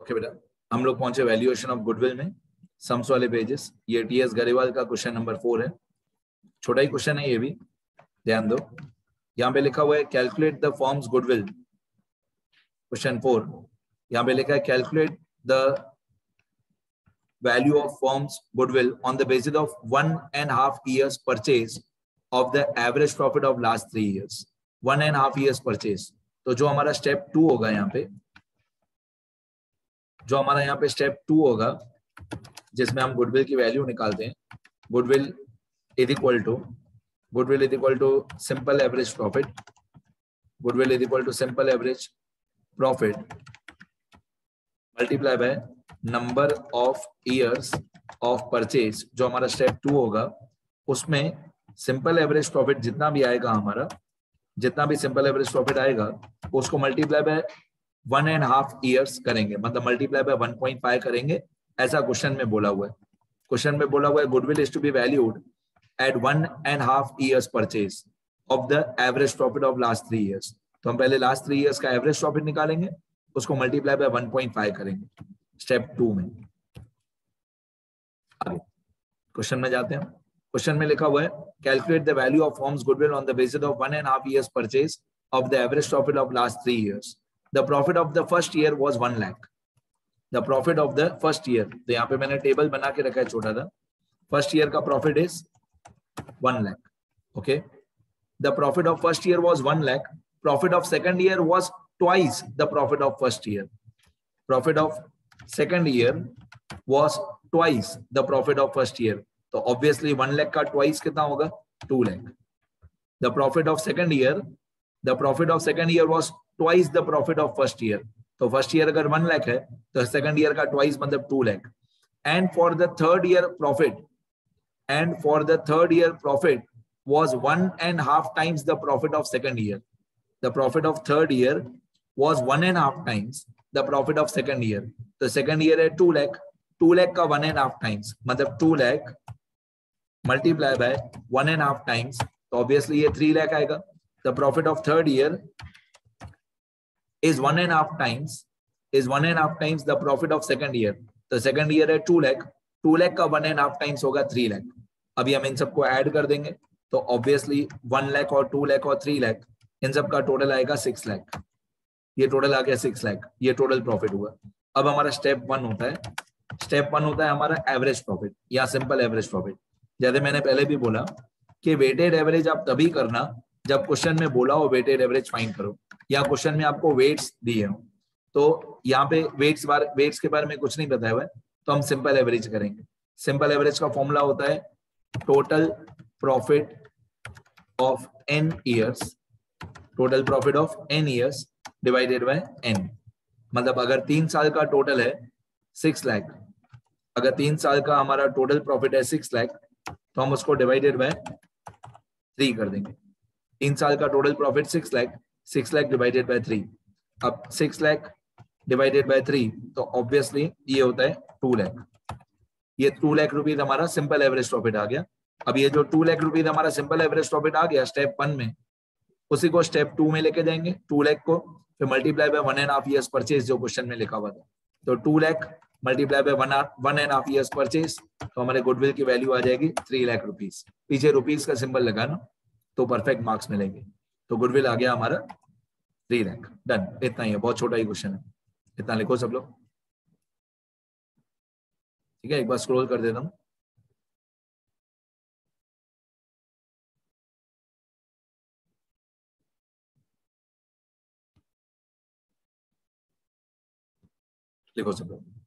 Okay बेटा, हम लोग पहुंचे वैल्यूएशन ऑफ गुडविल में, सम्स वाले पेजेस। ये टीएस गरेवाल का क्वेश्चन नंबर 4 है। छोटा ही क्वेश्चन है ये भी, ध्यान दो। यहाँ पे लिखा हुआ है calculate the forms goodwill, question 4। यहाँ पे लिखा है calculate the value of firm's goodwill on the basis of 1.5 years purchase of the average profit of last 3 years. 1.5 years purchase. तो जो हमारा स्टेप 2 होगा यहाँ पे, जो हमारा यहाँ पे स्टेप 2 होगा, जिसमें हम गुडविल की वैल्यू निकालते हैं, goodwill is equal to simple average profit, goodwill is equal to simple average profit multiply by number of years of purchase. जो हमारा स्टेप 2 होगा उसमें सिंपल एवरेज प्रॉफिट जितना भी आएगा हमारा, जितना भी सिंपल एवरेज प्रॉफिट आएगा उसको मल्टीप्लाई बाय 1.5 ईयर्स करेंगे, मतलब मल्टीप्लाई बाय 1.5 करेंगे। ऐसा क्वेश्चन में बोला हुआ है। क्वेश्चन में बोला हुआ है goodwill is to be valued at 1.5 years purchase of the average profit of last 3 years. तो हम पहले लास्ट 3 ईयर्स का एवरेज प्रॉफिट निकालेंगे, उसको मल्टीप्लाई बाय 1.5 करेंगे स्टेप 2 में। आगे क्वेश्चन में जाते हैं। क्वेश्चन में लिखा हुआ है calculate the value of firms goodwill on the basis of 1.5 years purchase of the average profit of last 3 years. The profit of the first year was 1 lakh. The profit of the first year, तो यहाँ पे मैंने table बना के रखा है छोटा सा। फर्स्ट ईयर का profit is 1 lakh. Okay, the profit of first year was 1 lakh. Profit of second year was twice the profit of first year. Profit of second year was twice the profit of first year. तो obviously 1 lakh का twice कितना होगा? 2 lakh. The profit of second year was twice the profit of first year. तो first year अगर 1 lakh है तो second year का twice मतलब 2 lakh. And for the third year profit was 1.5 times the profit of second year. The profit of third year was 1.5 times the profit of second year. तो second year है 2 लाख, 2 लाख का 1.5 times मतलब 2 lakh multiply by 1.5 times, तो obviously ये 3 लाख आएगा। The profit of third year is 1.5 times the profit of second year. तो second year है 2 लाख, 2 लाख का 1.5 टाइम्स होगा 3 लाख। अभी हम इन सबको ऐड कर देंगे तो ऑब्वियसली 1 लाख और 2 लाख और 3 लाख, इन सब का टोटल आएगा 6 लाख। ये टोटल आ गया 6 लाख, ये टोटल प्रॉफिट हुआ। अब हमारा स्टेप 1 होता है हमारा एवरेज प्रॉफिट या सिंपल एवरेज प्रॉफिट। जैसे मैंने पहले भी बोला कि वेटेड एवरेज आप तभी करना जब क्वेश्चन में बोला हो वेटेड एवरेज फाइंड करो, या क्वेश्चन में आपको वेट्स दिए हो। तो यहाँ पे वेट्स के बारे में कुछ नहीं बताया हुआ है, तो हम सिंपल एवरेज करेंगे। सिंपल एवरेज का फॉर्मूला होता है total profit of n years, total profit of n years divided by n। मतलब अगर 3 साल का टोटल है 6 लाख, अगर 3 साल का हमारा टोटल प्रॉफिट है 6 लाख, तो हम उसको डिवाइडेड बाय 3 कर देंगे। 3 साल का total profit 6 lakh divided by 3। अब 6 लाख डिवाइडेड बाय 3, तो ऑब्वियसली ये होता है 2 लाख। ये 2 लाख रुपीज हमारा सिंपल एवरेज प्रॉफिट आ गया। अब ये जो 2 लाख रुपीज हमारा सिंपल एवरेज प्रॉफिट आ गया स्टेप 1 में, उसी को स्टेप 2 में लेके जाएंगे। 2 लाख को फिर मल्टीप्लाई बाय 1.5 ईयर्स परचेज जो क्वेश्चन में लिखा हुआ था। तो 2 lakh multiply by 1.5 years purchase, तो हमारे गुडविल की वैल्यू आ जाएगी 3 लाख रुपीज। पीछे रुपीज का सिंबल लगाना तो परफेक्ट मार्क्स मिलेंगे। तो गुडविल आ गया हमारा 3 लाख। डन, इतना ही है, बहुत छोटा ही क्वेश्चन है। इतना लिखो सब लोग, ठीक है। एक बार स्क्रॉल कर देता हूँ। लिखो सब लोग।